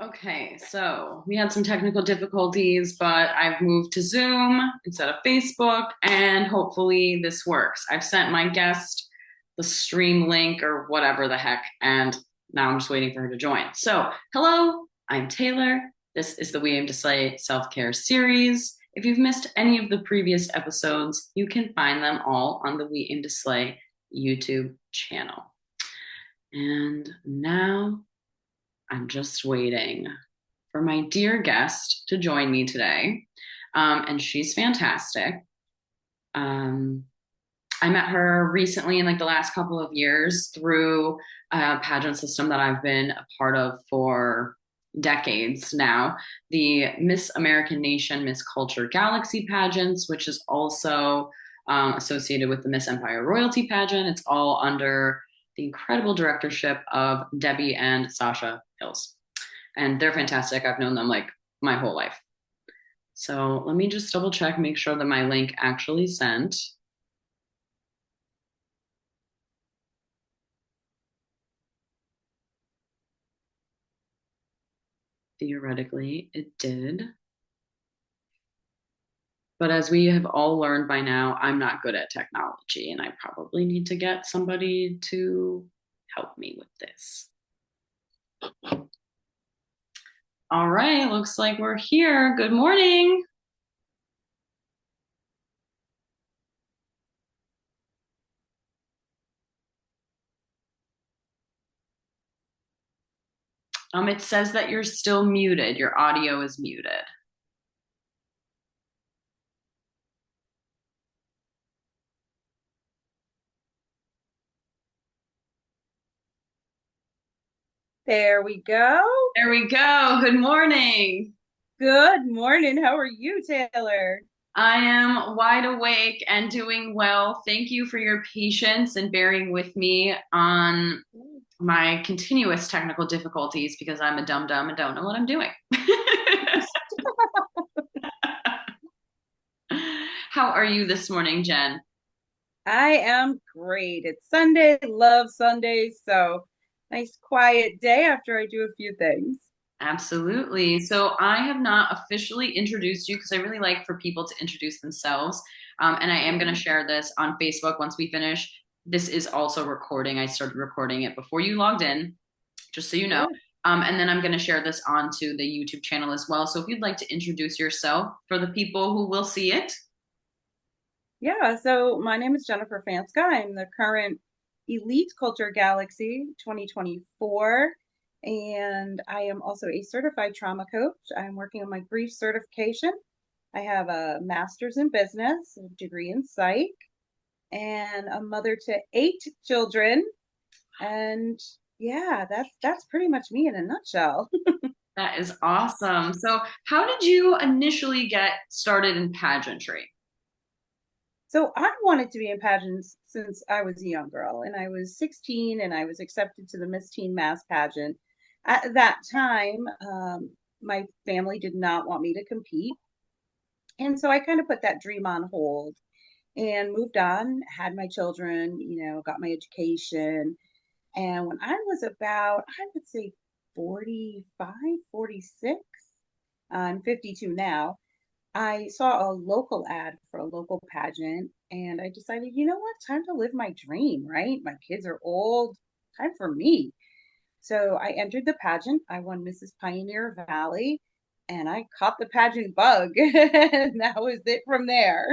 Okay, so we had some technical difficulties, but I've moved to Zoom instead of Facebook, and hopefully this works. I've sent my guest the stream link or whatever the heck, and now I'm just waiting for her to join. So, hello, I'm Taylor. This is the We Aim to Slay Self Care series. If you've missed any of the previous episodes, you can find them all on the We Aim to Slay YouTube channel. And now I'm just waiting for my dear guest to join me today. And she's fantastic. Um, I met her recently in like the last couple of years through a pageant system that I've been a part of for decades now, the Miss American Nation, Miss Culture Galaxy pageants, which is also associated with the Miss Empire Royalty pageant. It's all under the incredible directorship of Debbie and Sasha Hills. And they're fantastic. I've known them like my whole life. So let me just double check, make sure that my link actually sent. Theoretically, it did. But as we have all learned by now, I'm not good at technology, and I probably need to get somebody to help me with this. All right, looks like we're here. Good morning. It says that you're still muted. Your audio is muted. There we go. There we go. Good morning. Good morning. How are you, Taylor? I am wide awake and doing well. Thank you for your patience and bearing with me on my continuous technical difficulties because I'm a dum dum and don't know what I'm doing. How are you this morning, Jen? I am great. It's Sunday. Love Sundays. So nice quiet day after I do a few things. Absolutely. So I have not officially introduced you because I really like for people to introduce themselves. And I am going to share this on Facebook once we finish. This is also recording. I started recording it before you logged in, just so you know. Good. And then I'm going to share this onto the YouTube channel as well. So if you'd like to introduce yourself for the people who will see it. Yeah. So my name is Jenniffer Fanska. I'm the current Elite Culture Galaxy 2024. And I am also a certified trauma coach. I'm working on my grief certification. I have a master's in business, a degree in psych, and a mother to 8 children. And yeah, that's pretty much me in a nutshell. That is awesome. So how did you initially get started in pageantry? So I wanted to be in pageants since I was a young girl, and I was 16, and I was accepted to the Miss Teen Mass pageant. At that time, my family did not want me to compete, and so I kind of put that dream on hold and moved on, had my children, got my education. And when I was about, I would say 45, 46, I'm 52 now, I saw a local ad for a local pageant and I decided, you know what, time to live my dream, right? My kids are old, time for me. So I entered the pageant. I won Mrs. Pioneer Valley and I caught the pageant bug. And that was it from there.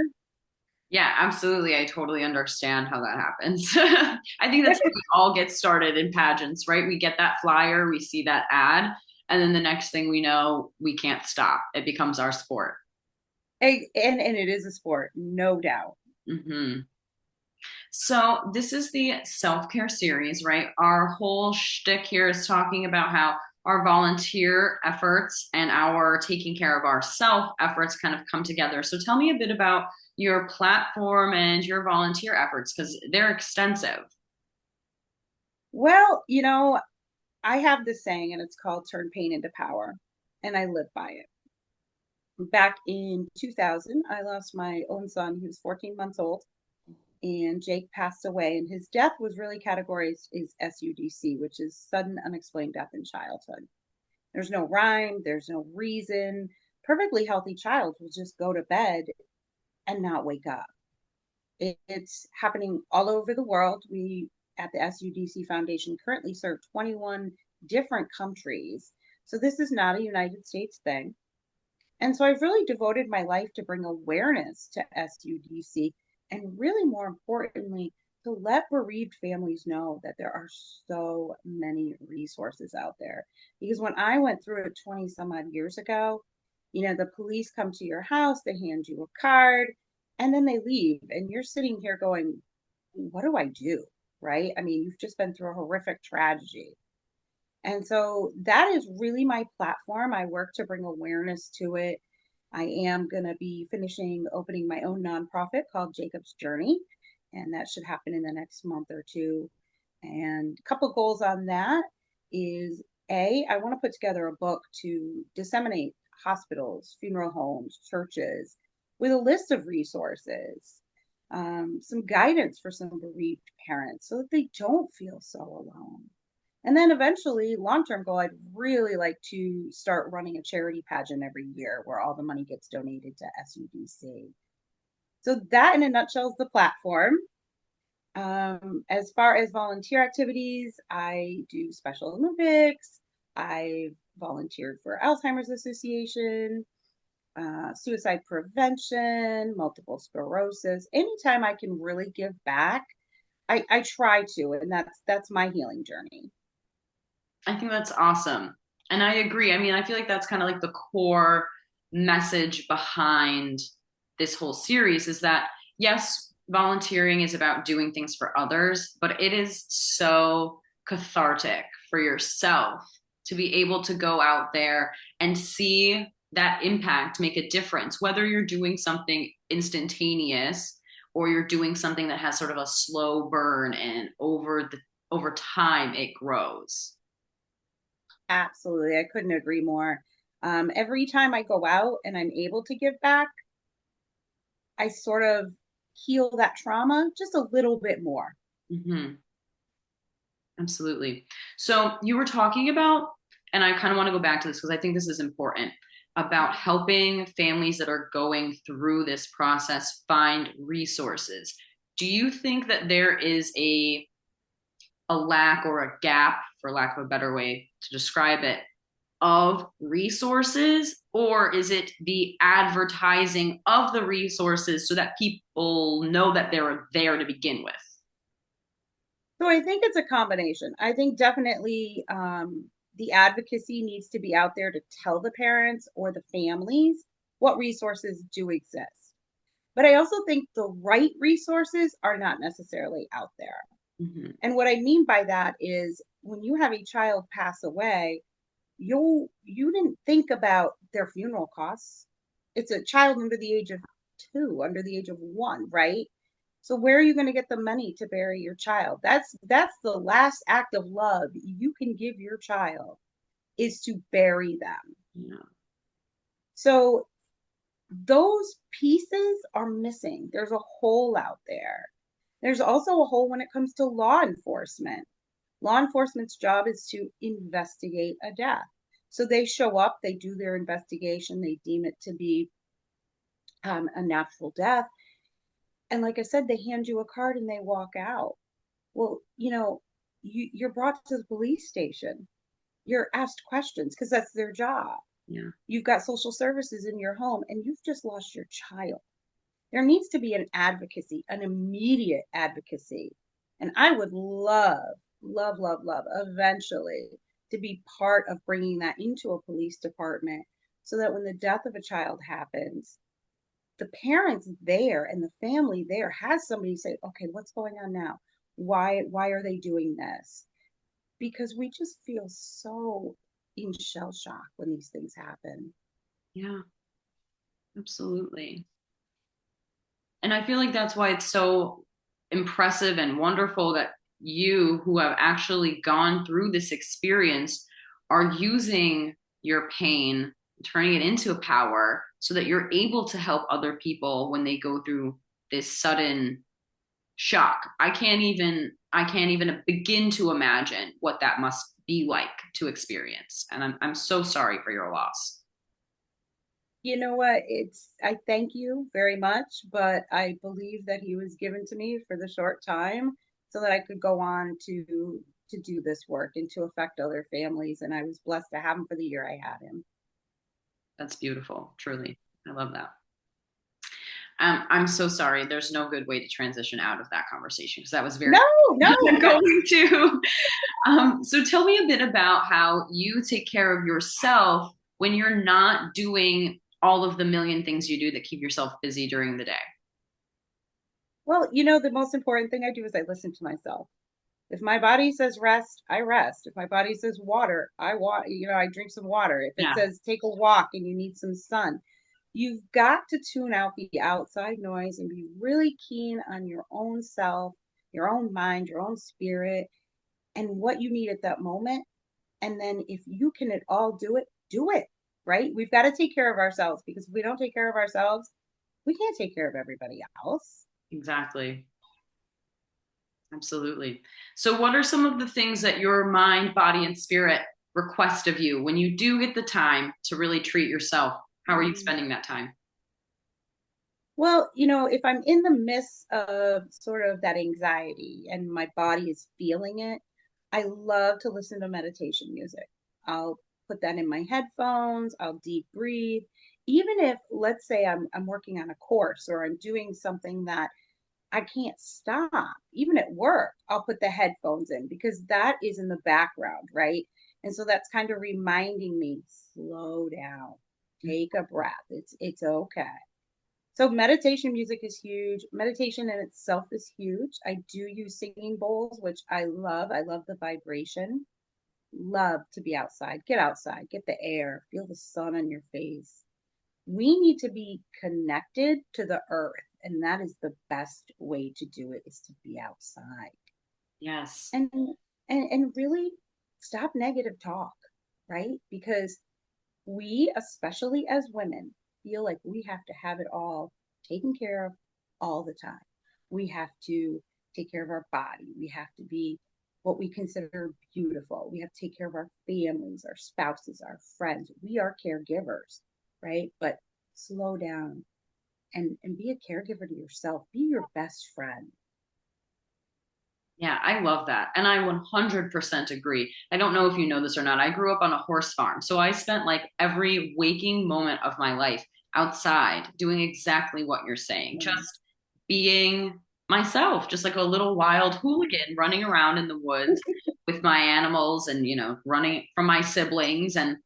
Yeah, absolutely. I totally understand how that happens. I think that's how we all get started in pageants, right? We get that flyer, we see that ad, and then the next thing we know, we can't stop. It becomes our sport. And it is a sport, no doubt. Hmm. So this is the self-care series, right? Our whole shtick here is talking about how our volunteer efforts and our taking care of ourself efforts kind of come together. So tell me a bit about your platform and your volunteer efforts because they're extensive. Well, I have this saying and it's called turn pain into power, and I live by it. Back in 2000, I lost my own son. He was 14 months old, and Jake passed away, and his death was really categorized as SUDC, which is sudden unexplained death in childhood. There's no rhyme, there's no reason. Perfectly healthy child will just go to bed and not wake up. It's happening all over the world. We at the SUDC Foundation currently serve 21 different countries. So this is not a United States thing. And so I've really devoted my life to bring awareness to SUDC and really more importantly, to let bereaved families know that there are so many resources out there. Because when I went through it 20 some odd years ago, the police come to your house, they hand you a card, and then they leave. And you're sitting here going, what do I do? Right? I mean, you've just been through a horrific tragedy. And so that is really my platform. I work to bring awareness to it. I am going to be opening my own nonprofit called Jacob's Journey, and that should happen in the next month or two. And a couple goals on that is I want to put together a book to disseminate hospitals, funeral homes, churches with a list of resources, some guidance for some bereaved parents so that they don't feel so alone. And then eventually, long-term goal, I'd really like to start running a charity pageant every year where all the money gets donated to SUDC. So that in a nutshell is the platform. As far as volunteer activities, I do Special Olympics. I volunteered for Alzheimer's Association, suicide prevention, multiple sclerosis. Anytime I can really give back, I try to, and that's my healing journey. I think that's awesome. And I agree. I mean, I feel like that's kind of like the core message behind this whole series is that, yes, volunteering is about doing things for others, but it is so cathartic for yourself to be able to go out there and see that impact make a difference, whether you're doing something instantaneous or you're doing something that has sort of a slow burn and over time it grows. Absolutely. I couldn't agree more. Every time I go out and I'm able to give back, I sort of heal that trauma just a little bit more. Mm-hmm. Absolutely. So you were talking about, and I kind of want to go back to this because I think this is important, about helping families that are going through this process find resources. Do you think that there is a lack or a gap, for lack of a better way to describe it, of resources, or is it the advertising of the resources so that people know that they're there to begin with? So I think it's a combination. I think definitely the advocacy needs to be out there to tell the parents or the families what resources do exist. But I also think the right resources are not necessarily out there. Mm-hmm. And what I mean by that is when you have a child pass away, you didn't think about their funeral costs. It's a child under the age of 2, under the age of 1, right? So where are you going to get the money to bury your child? That's the last act of love you can give your child is to bury them. Yeah. So those pieces are missing. There's a hole out there. There's also a hole when it comes to law enforcement. Law enforcement's job is to investigate a death. So they show up, they do their investigation, they deem it to be a natural death. And like I said, they hand you a card and they walk out. Well, you're brought to the police station. You're asked questions because that's their job. Yeah. You've got social services in your home and you've just lost your child. There needs to be an advocacy, an immediate advocacy. And I would love, love, love, love eventually to be part of bringing that into a police department so that when the death of a child happens, the parents there and the family there has somebody say, okay, what's going on now? Why are they doing this? Because we just feel so in shell shock when these things happen. Yeah, absolutely. And I feel like that's why it's so impressive and wonderful that you, who have actually gone through this experience, are using your pain, turning it into a power so that you're able to help other people when they go through this sudden shock. I can't even begin to imagine what that must be like. to experience. And I'm so sorry for your loss. You know what? I thank you very much, but I believe that he was given to me for the short time so that I could go on to do this work and to affect other families. And I was blessed to have him for the year I had him. That's beautiful, truly. I love that. I'm so sorry. There's no good way to transition out of that conversation because that was very No, no. going to. So tell me a bit about how you take care of yourself when you're not doing all of the million things you do that keep yourself busy during the day. Well, the most important thing I do is I listen to myself. If my body says rest, I rest. If my body says water, I drink some water. If it Yeah. says take a walk and you need some sun, you've got to tune out the outside noise and be really keen on your own self, your own mind, your own spirit, and what you need at that moment. And then if you can at all do it, right? We've got to take care of ourselves because if we don't take care of ourselves, we can't take care of everybody else. Exactly. Absolutely. So, what are some of the things that your mind, body, and spirit request of you when you do get the time to really treat yourself? How are you spending that time? Well, if I'm in the midst of sort of that anxiety and my body is feeling it, I love to listen to meditation music. I'll put that in my headphones, I'll deep breathe. Even if, let's say, I'm working on a course or I'm doing something that I can't stop, even at work, I'll put the headphones in because that is in the background, right? And so that's kind of reminding me, slow down, take a breath. It's okay. So meditation music is huge. Meditation in itself is huge. I do use singing bowls, which I love. I love the vibration. Love to be outside, get the air, feel the sun on your face. We need to be connected to the earth, and that is the best way to do it is to be outside. Yes. And and really stop negative talk, right? Because we, especially as women, feel like we have to have it all taken care of all the time. We have to take care of our body. We have to be what we consider beautiful. We have to take care of our families, our spouses, our friends. We are caregivers, right? But slow down and be a caregiver to yourself. Be your best friend. Yeah, I love that. And I 100% agree. I don't know if you know this or not. I grew up on a horse farm. So I spent like every waking moment of my life outside doing exactly what you're saying, Mm. just being myself, just like a little wild hooligan running around in the woods with my animals and, running from my siblings. And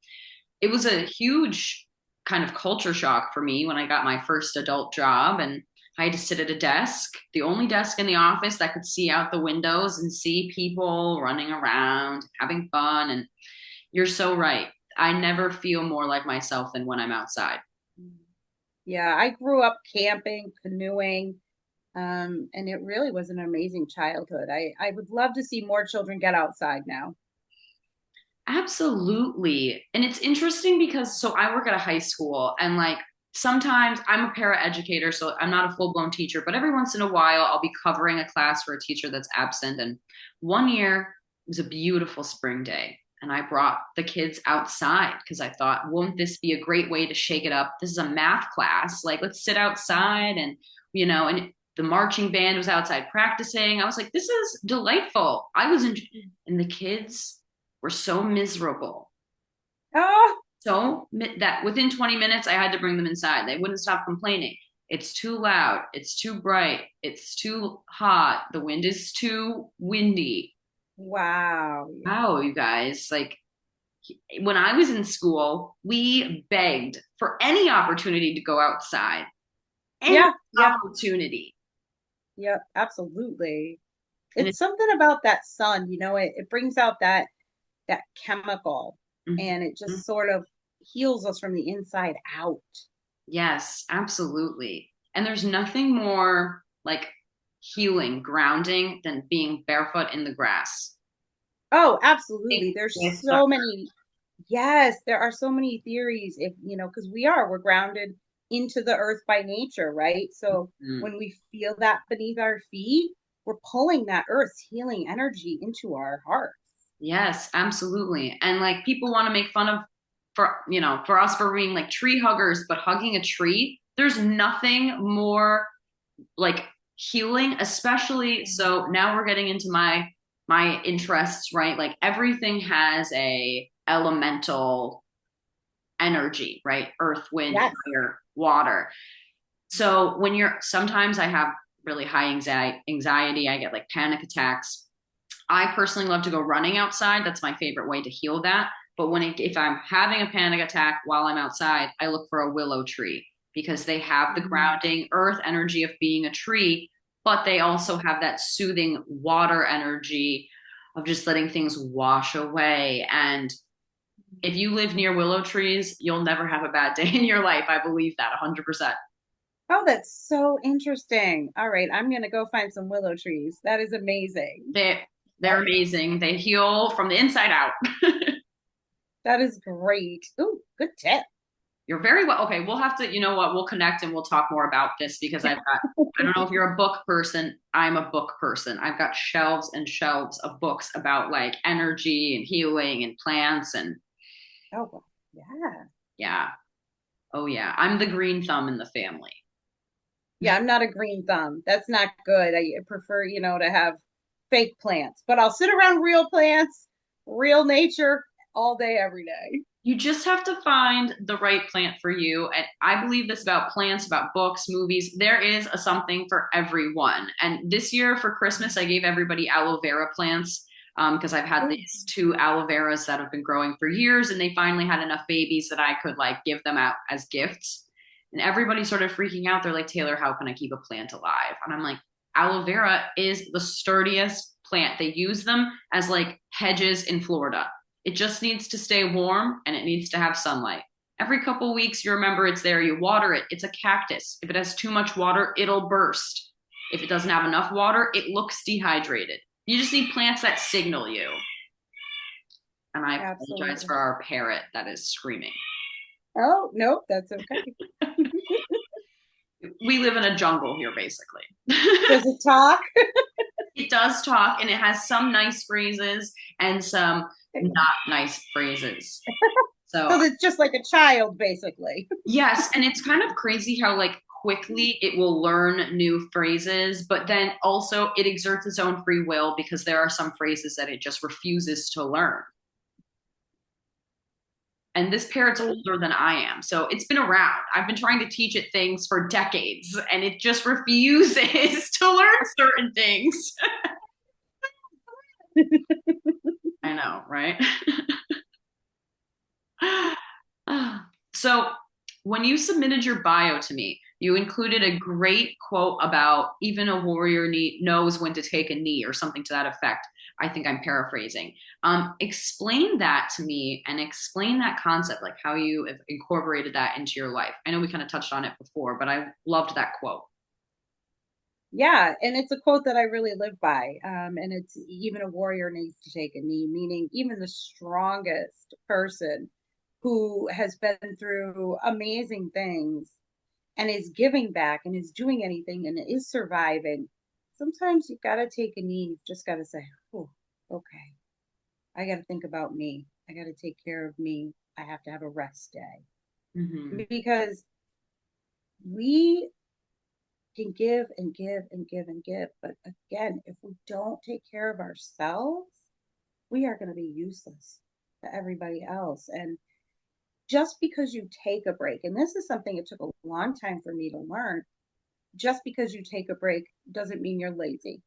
it was a huge kind of culture shock for me when I got my first adult job and I had to sit at a desk, the only desk in the office that could see out the windows and see people running around, having fun. And you're so right. I never feel more like myself than when I'm outside. Yeah, I grew up camping, canoeing, and it really was an amazing childhood. I would love to see more children get outside now. Absolutely. And it's interesting because so I work at a high school and like sometimes I'm a para educator, so I'm not a full blown teacher, but every once in a while I'll be covering a class for a teacher that's absent. And one year it was a beautiful spring day. And I brought the kids outside because I thought, won't this be a great way to shake it up? This is a math class. Like, let's sit outside and the marching band was outside practicing. I was like, this is delightful. And the kids were so miserable. Oh, So that within 20 minutes, I had to bring them inside. They wouldn't stop complaining. It's too loud. It's too bright. It's too hot. The wind is too windy. wow. Wow, you guys. Like when I was in school, we begged for any opportunity to go outside, any Yeah, yeah, opportunity. yeah, absolutely. And It's something about that sun, it brings out that chemical Mhm. and it just sort of heals us from the inside out. Yes, absolutely. And there's nothing more like healing, grounding than being barefoot in the grass. Oh, absolutely. Think There's with the so many, yes, there are so many theories if, because we're grounded into the earth by nature, right? So Mm, when we feel that beneath our feet, we're pulling that earth's healing energy into our heart. Yes, absolutely. And like people want to make fun of for us for being like tree huggers, but hugging a tree, there's nothing more like healing, especially so now we're getting into my interests, right? Like everything has a elemental energy, right? Earth, wind, Yes. fire, water. So when you're sometimes I have really high anxiety, I get like panic attacks. I personally love to go running outside. That's my favorite way to heal that. But if I'm having a panic attack while I'm outside, I look for a willow tree because they have the Mhm. grounding earth energy of being a tree, but they also have that soothing water energy of just letting things wash away. And if you live near willow trees, you'll never have a bad day in your life. I believe that 100%. Oh, that's so interesting. All right, I'm gonna go find some willow trees. That is amazing. They're Oh, amazing. They heal from the inside out. that is great. Ooh, good tip. You're very well. Okay, we'll have to, you know what, we'll connect and we'll talk more about this because I don't know if you're a book person. I'm a book person. I've got shelves and shelves of books about like energy and healing and plants and Oh, well, yeah. yeah. Oh yeah. I'm the green thumb in the family. Yeah, I'm not a green thumb. That's not good. I prefer, to have fake plants, but I'll sit around real plants, real nature all day, every day. You just have to find the right plant for you. And I believe this about plants, about books, movies. There is a something for everyone. And this year for Christmas, I gave everybody aloe vera plants because I've had Oh, these two aloe veras that have been growing for years, and they finally had enough babies that I could like give them out as gifts. And everybody started freaking out. They're like, Taylor, how can I keep a plant alive? And I'm like, aloe vera is the sturdiest plant. They use them as like hedges in Florida. It just needs to stay warm and it needs to have sunlight. Every couple weeks, you remember it's there, you water it. It's a cactus. If it has too much water, it'll burst. If it doesn't have enough water, it looks dehydrated. You just need plants that signal you. And I apologize absolutely. for our parrot that is screaming. Oh, nope, that's okay. We live in a jungle here, basically. Does it talk? It does talk and it has some nice phrases and some not nice phrases. So So it's just like a child, basically. yes, and it's kind of crazy how like quickly it will learn new phrases, but then also it exerts its own free will because there are some phrases that it just refuses to learn. And this parrot's older than I am, so it's been around. I've been trying to teach it things for decades, and it just refuses to learn certain things. I know, right? So, when you submitted your bio to me, you included a great quote about even a warrior knows when to take a knee or something to that effect. I think I'm paraphrasing. Explain that to me and explain that concept, like how you have incorporated that into your life. I know we kind of touched on it before, but I loved that quote. Yeah, and it's a quote that I really live by. And it's even a warrior needs to take a knee, meaning even the strongest person who has been through amazing things and is giving back and is doing anything and is surviving. Sometimes you've got to take a knee. You've just got to say, oh, okay, I got to think about me. I got to take care of me. I have to have a rest Hmm. day because we can give and give and give and give. But again, if we don't take care of ourselves, we are going to be useless to everybody else. And just because you take a break, and this is something it took a long time for me to learn, just because you take a break doesn't mean you're lazy.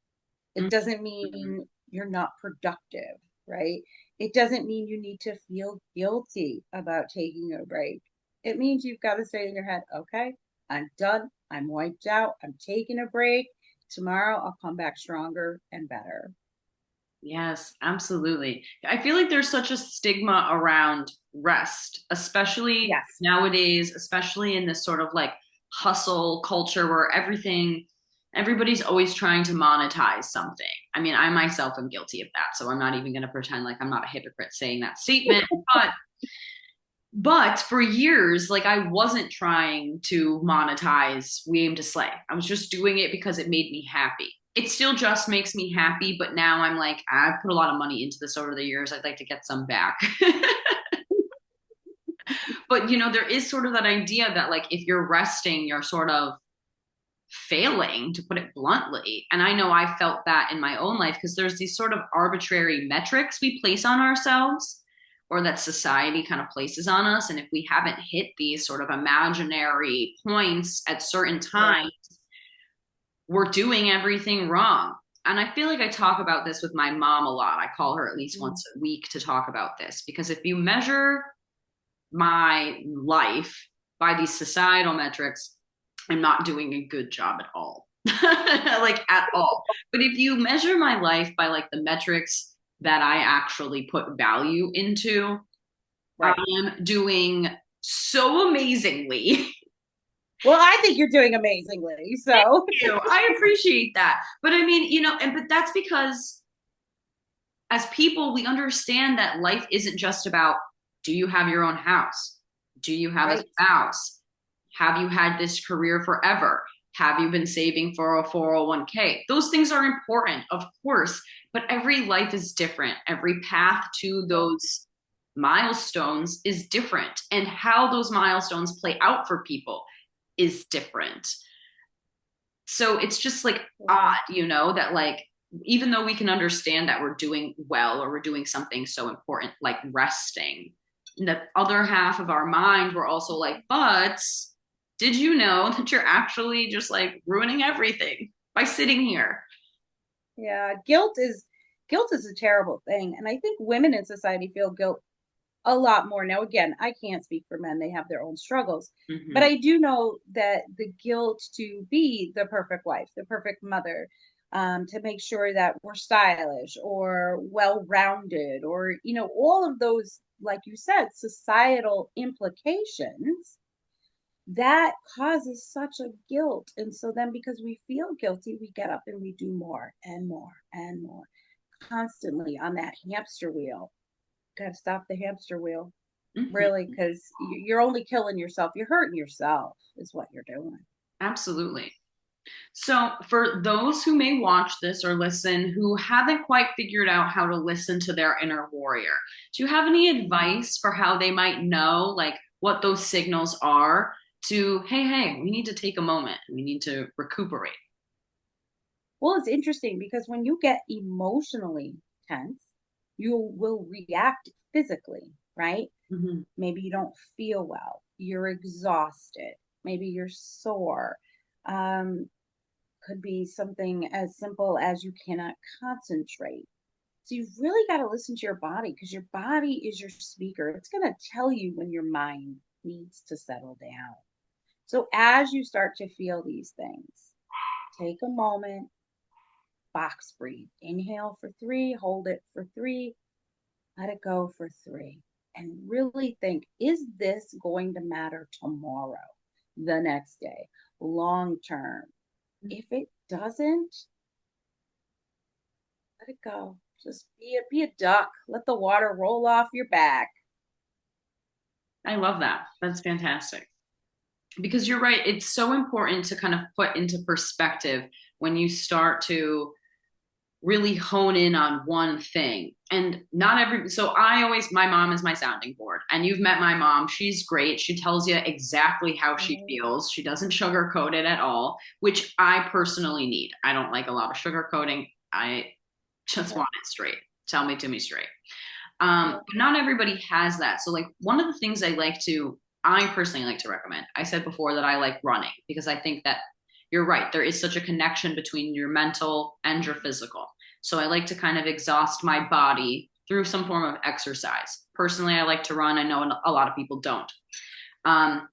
It doesn't mean you're not productive, right? It doesn't mean you need to feel guilty about taking a break. It means you've got to say in your head, okay, I'm done. I'm wiped out. I'm taking a break. Tomorrow I'll come back stronger and better. Yes, absolutely. I feel like there's such a stigma around rest, especially Yes. nowadays, especially in this sort of like hustle culture where everybody's always trying to monetize something. I mean, I myself am guilty of that, so I'm not even going to pretend like I'm not a hypocrite saying that statement. But for years, like I wasn't trying to monetize We Aim to Slay. I was just doing it because it made me happy. it still just makes me happy, but now I'm like, I've put a lot of money into this over the years. I'd like to get some back. But there is sort of that idea that like if you're resting, you're sort of failing, to put it bluntly. And I know I felt that in my own life because there's these sort of arbitrary metrics we place on ourselves or that society kind of places on us. And if we haven't hit these sort of imaginary points at certain Yeah. times, we're doing everything wrong. And I feel like I talk about this with my mom a lot. I call her at least Mm. once a week to talk about this because if you measure my life by these societal metrics, I'm not doing a good job at all. Like at all. But if you measure my life by like the metrics that I actually put value into, I Right. am doing so amazingly. Well, I think you're doing amazingly. Thank So, you. I appreciate that. But I mean, and but that's because as people, we understand that life isn't just about do you have your own house? Do you have a right. spouse? Have you had this career forever? Have you been saving for a 401k? Those things are important, of course, but every life is different. Every path to Yeah. those milestones is different, and how those milestones play out for people is different. So it's just like Yeah. odd, that like even though we can understand that we're doing well or we're doing something so important like resting, in the other half of our mind we're also like, but did you know that you're actually just like ruining everything by sitting here? Yeah. Guilt is a terrible thing. And I think women in society feel guilt a lot more. Now, again, I can't speak for men, they have their own struggles. But Mm-hmm. I do know that the guilt to be the perfect wife, the perfect mother, to make sure that we're stylish or well rounded, or, all of those, like you said, societal implications that causes such a guilt. And so then, because we feel guilty, we get up and we do more and more and more, constantly on that hamster wheel. Got to stop the hamster wheel, really, Mm-hmm. because you're only killing yourself. You're hurting yourself, is what you're doing. Absolutely. So, for those who may watch this or listen who haven't quite figured out how to listen to their inner warrior, do you have any advice for how they might know, like, what those signals are to, hey, we need to take a moment, we need to recuperate? Well, it's interesting because when you get emotionally tense, you will react physically, right? Mm-hmm. Maybe you don't feel well, you're exhausted, maybe you're sore. Um, could be something as simple as you cannot concentrate. So you've really got to listen to your body because your body is your speaker. It's going to tell you when your mind needs to settle down. So as you start to feel these things, take a moment, box breathe. Inhale for 3, hold it for 3, let it go for 3. And really think, is this going to matter tomorrow, the next day, long term? If it doesn't, let it go. Just be a duck. Let the water roll off your back. I love that. That's fantastic. Because you're right, it's so important to kind of put into perspective when you start to really hone in on one thing. And not every, so I always, my mom is my sounding board. And you've met my mom. She's great. She tells you exactly how she Mhm. feels. She doesn't sugarcoat it at all, which I personally need. I don't like a lot of sugarcoating. I just Yep, want it straight. Tell me to me straight. yep. But not everybody has that. So, like, one of the things I personally like to recommend, I said before that I like running because I think that you're right. There is such a connection between your mental and your physical. So, I like to kind of exhaust my body through some form of exercise. Personally, I like to run. I know a lot of people don't.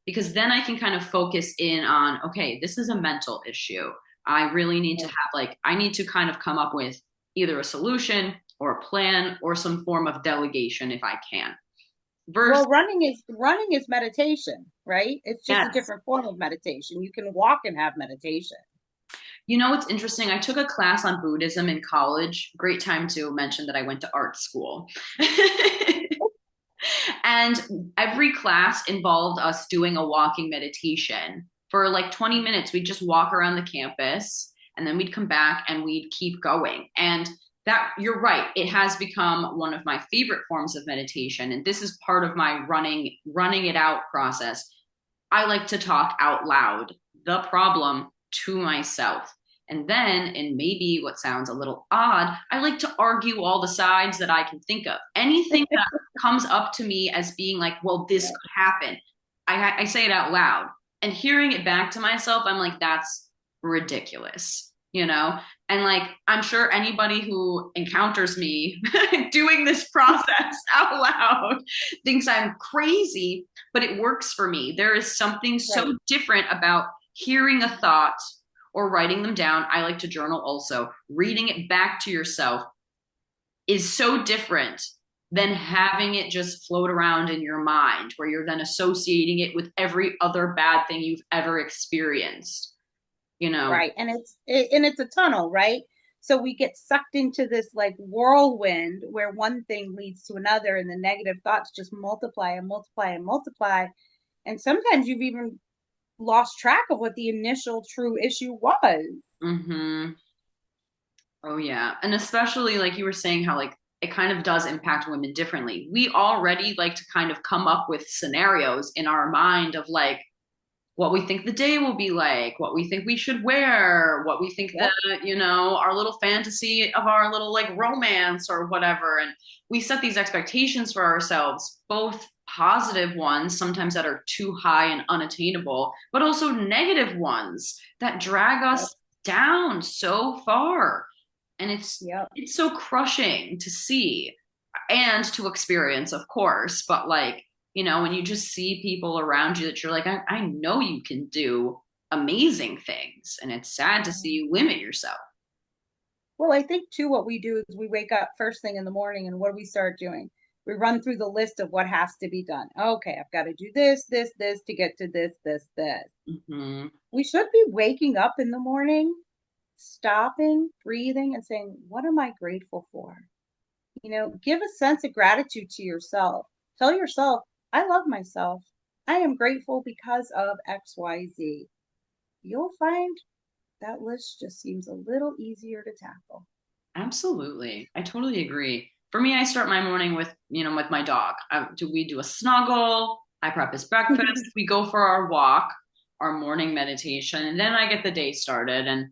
Because then I can kind of focus in on, okay, this is a mental issue. I really need to Yep. have, like, I need to kind of come up with either a solution or a plan or some form of delegation if I can. Versus, Well, running is meditation, right? It's just a yes. different form of meditation. You can walk and have meditation. What's interesting? I took a class on Buddhism in college. Great time to mention that I went to art school. And every class involved us doing a walking meditation. For like 20 minutes, we just walk around the campus. and then we'd come back and we'd keep going. And that, you're right, it has become one of my favorite forms of meditation. And this is part of my running it out process. I like to talk out loud the problem to myself. And then, and maybe what sounds a little odd, I like to argue all the sides that I can think of. Anything that comes up to me as being like, well, this Yeah. could happen, I say it out loud. And hearing it back to myself, I'm like, that's ridiculous, you know? And like, I'm sure anybody who encounters me doing this process out loud thinks I'm crazy, but it works for me. There is something Right. so different about hearing a thought or writing them down. I like to journal also. Reading it back to yourself is so different than having it just float around in your mind, where you're then associating it with every other bad thing you've ever experienced, you know? Right. And it's a tunnel, right? So we get sucked into this like whirlwind where one thing leads to another and the negative thoughts just multiply and multiply and multiply. And sometimes you've even lost track of what the initial true issue was. Mm-hmm. Oh yeah. And especially like you were saying how like it kind of does impact women differently. We already like to kind of come up with scenarios in our mind of like what we think the day will be like, what we think we should wear, what we think Yep. that, you know, our little fantasy of our little like romance or whatever. And we set these expectations for ourselves, both positive ones, sometimes that are too high and unattainable, but also negative ones that drag Yep. us down so far. And Yep. it's so crushing to see and to experience, of course, but like, you know, when you just see people around you that you're like, I know you can do amazing things. And it's sad to see you limit yourself. Well, I think too, what we do is we wake up first thing in the morning and what do we start doing? We run through the list of what has to be done. Okay, I've got to do this to get to this. Hmm. We should be waking up in the morning, stopping, breathing, and saying, what am I grateful for? You know, give a sense of gratitude to yourself. Tell yourself, I love myself. I am grateful because of XYZ. You'll find that list just seems a little easier to tackle. Absolutely. I totally agree. For me, I start my morning with, you know, with my dog. We do a snuggle? I prep his breakfast. We go for our walk, our morning meditation, and then I get the day started. And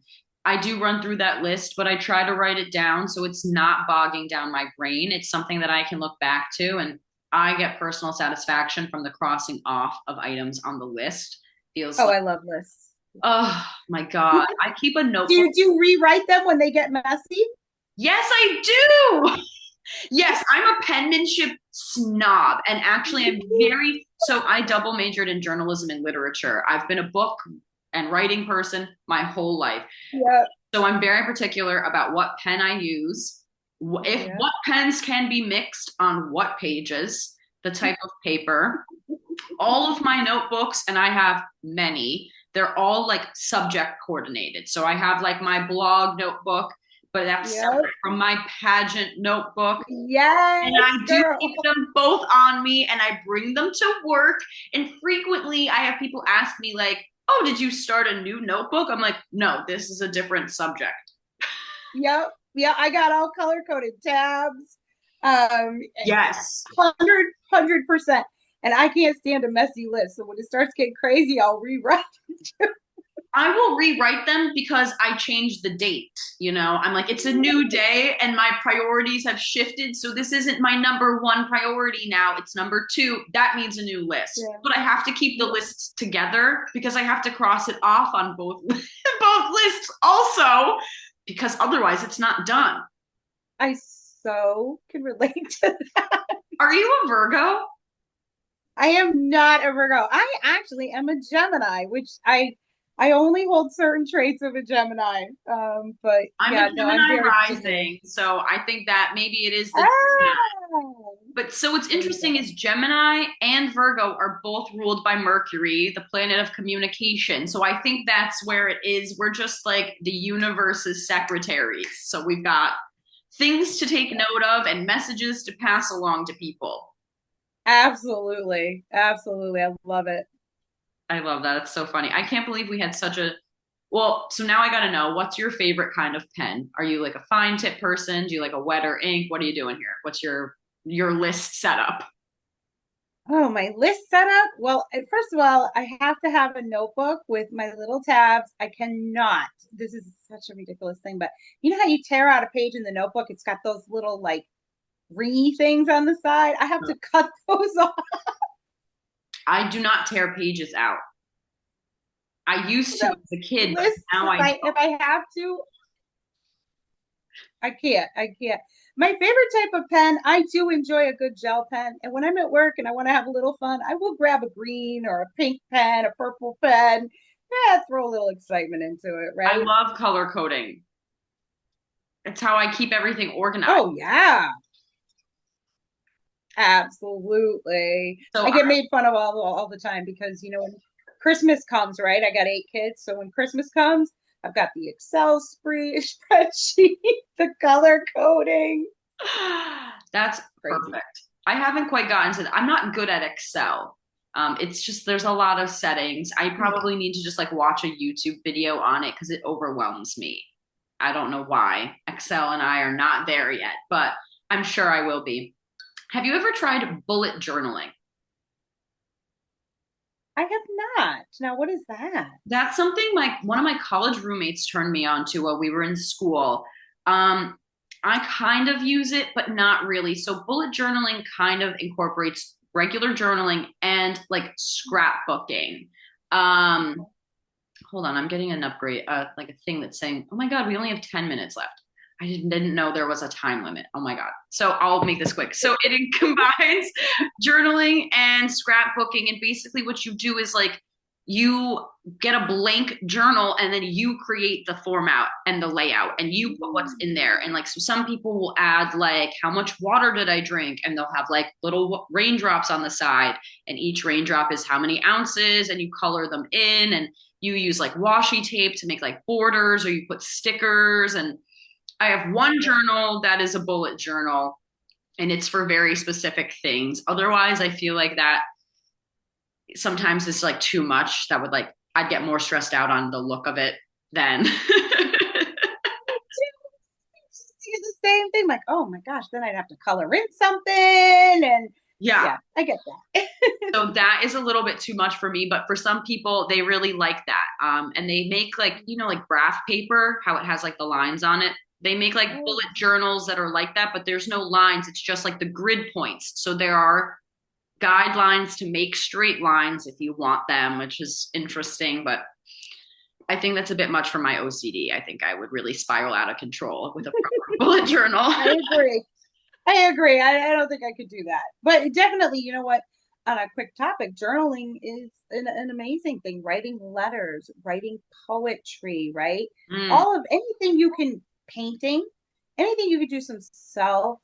I do run through that list, but I try to write it down so it's not bogging down my brain. It's something that I can look back to, and I get personal satisfaction from the crossing off of items on the list. Feels Oh, like, I love lists. oh my God. I keep a Do notebook. you rewrite them when they get messy? Yes, I do. Yes, I'm a penmanship snob. And actually, I'm very, so I double majored in journalism and literature. I've been a book and writing person my whole life. Yeah, So I'm very particular about what pen I use, if yeah, what pens can be mixed on what pages, the type of paper. All of my notebooks, and I have many, they're all like subject coordinated. So I have like my blog notebook, but that's yeah. separate from my pageant notebook. And Yes, I do girl. keep them both on me and I bring them to work. And frequently I have people ask me, like, oh, did you start a new notebook? I'm like, no, this is a different subject. Yep. Yeah, I got all color coded tabs. 100%. And I can't stand a messy list. So when it starts getting crazy, I'll rewrite it. I will rewrite them because I changed the date. You know, I'm like, it's a new day and my priorities have shifted. So this isn't my number one priority now. It's number two. That means a new list. Yeah. But I have to keep the lists together because I have to cross it off on both both lists also because otherwise it's not done. I so can relate to that. Are you a Virgo? I am not a Virgo. I actually am a Gemini, which I only hold certain traits of a Gemini. But I'm yeah, a no, I'm Gemini very particular. rising, so I think that maybe it is the Gemini. Ah, But so what's there you interesting go. is Gemini and Virgo are both ruled by Mercury, the planet of communication. So I think that's where it is. We're just like the universe's secretaries. So we've got things to take note of and messages to pass along to people. Absolutely. Absolutely. I love it. I love that. It's so funny. I can't believe we had such a Well, so now I got to know, what's your favorite kind of pen? Are you like a fine tip person? Do you like a wet or ink? What are you doing here? What's your list setup? Oh, my list setup. Well, first of all, I have to have a notebook with my little tabs. I cannot. This is such a ridiculous thing, but you know how you tear out a page in the notebook? It's got those little like ringy things on the side. I have to cut those off. I do not tear pages out. I used to The as a kid, but lists now if I I don't. if I have to, I can't. I can't. My favorite type of pen, I do enjoy a good gel pen. And when I'm at work and I want to have a little fun, I will grab a green or a pink pen, a purple pen. Yeah, throw a little excitement into it, I right? love color coding. It's how I keep everything organized. Oh yeah, absolutely. So I get made fun of all the time because when Christmas comes, right? I got 8 kids, so when Christmas comes, I've got the Excel spreadsheet, the color coding. that's Crazy. perfect. I haven't quite gotten to that. I'm not good at Excel. It's just there's a lot of settings. I probably need to just like watch a YouTube video on it because it overwhelms me. I don't know why. Excel and I are not there yet, but I'm sure I will be. Have you ever tried bullet journaling? I have not. Now, what is that? That's something like one of my college roommates turned me on to while we were in school. Um, I kind of use it, but not really. So bullet journaling kind of incorporates regular journaling and like scrapbooking. Um, hold on, I'm getting an upgrade, like a thing that's saying, "Oh my God, we only have 10 minutes left." I didn't know there was a time limit. Oh my God. So I'll make this quick. So it combines journaling and scrapbooking. And basically, what you do is like you get a blank journal and then you create the format and the layout and you put what's in there. And like, so some people will add like, how much water did I drink? And they'll have like little raindrops on the side. And each raindrop is how many ounces, and you color them in. And you use like washi tape to make like borders, or you put stickers. And I have one journal that is a bullet journal, and it's for very specific things. Otherwise, I feel like that sometimes it's like too much. That would like, I'd get more stressed out on the look of it than. The same thing. Like, oh my gosh, then I'd have to color in something. And Yeah. yeah, I get that. So that is a little bit too much for me, but for some people, they really like that. And they make like, like graph paper, how it has like the lines on it. They make like Oh, bullet journals that are like that, but there's no lines. It's just like the grid points. So there are guidelines to make straight lines if you want them, which is interesting, but I think that's a bit much for my OCD. I think I would really spiral out of control with a proper bullet journal. I agree. I agree. I don't think I could do that. But definitely, you know what? On a quick topic, journaling is an amazing thing. Writing letters, writing poetry, right? Mm, All of anything you can, painting, anything you could do some self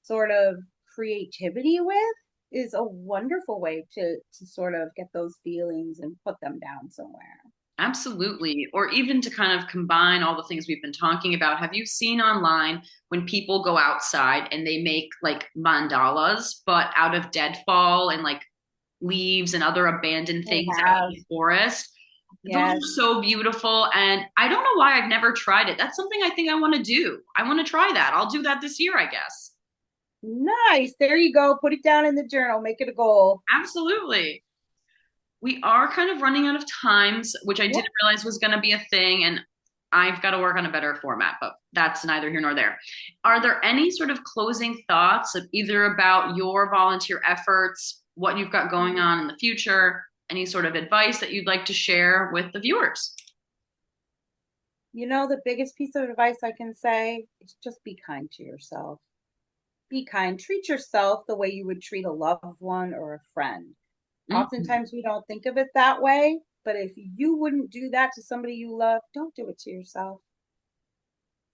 sort of creativity with is a wonderful way to sort of get those feelings and put them down somewhere. absolutely. Or even to kind of combine all the things we've been talking about. Have you seen online when people go outside and they make like mandalas, but out of deadfall and like leaves and other abandoned I things out in have, the forest? Those are yes. so beautiful. And I don't know why I've never tried it. That's something I think I want to do. I want to try that. I'll do that this year, I guess. Nice. There you go. Put it down in the journal. Make it a goal. Absolutely. We are kind of running out of times, which I Yep. didn't realize was going to be a thing. And I've got to work on a better format, but that's neither here nor there. Are there any sort of closing thoughts of either about your volunteer efforts, what you've got going on in the future, any sort of advice that you'd like to share with the viewers? The biggest piece of advice I can say is just be kind to yourself. Be kind. Treat yourself the way you would treat a loved one or a friend. Mhm. Oftentimes we don't think of it that way, but if you wouldn't do that to somebody you love, don't do it to yourself.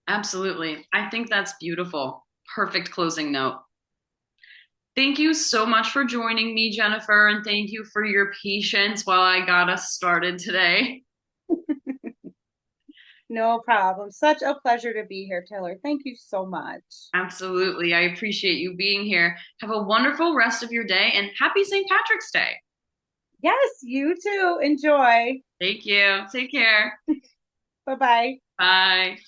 Absolutely. I think that's beautiful. Perfect closing note. Thank you so much for joining me, Jenniffer, and thank you for your patience while I got us started today. No problem. Such a pleasure to be here, Taylor. Thank you so much. Absolutely. I appreciate you being here. Have a wonderful rest of your day and happy St. Patrick's Day. Yes, you too. Enjoy. Thank you. Take care. Bye bye. Bye.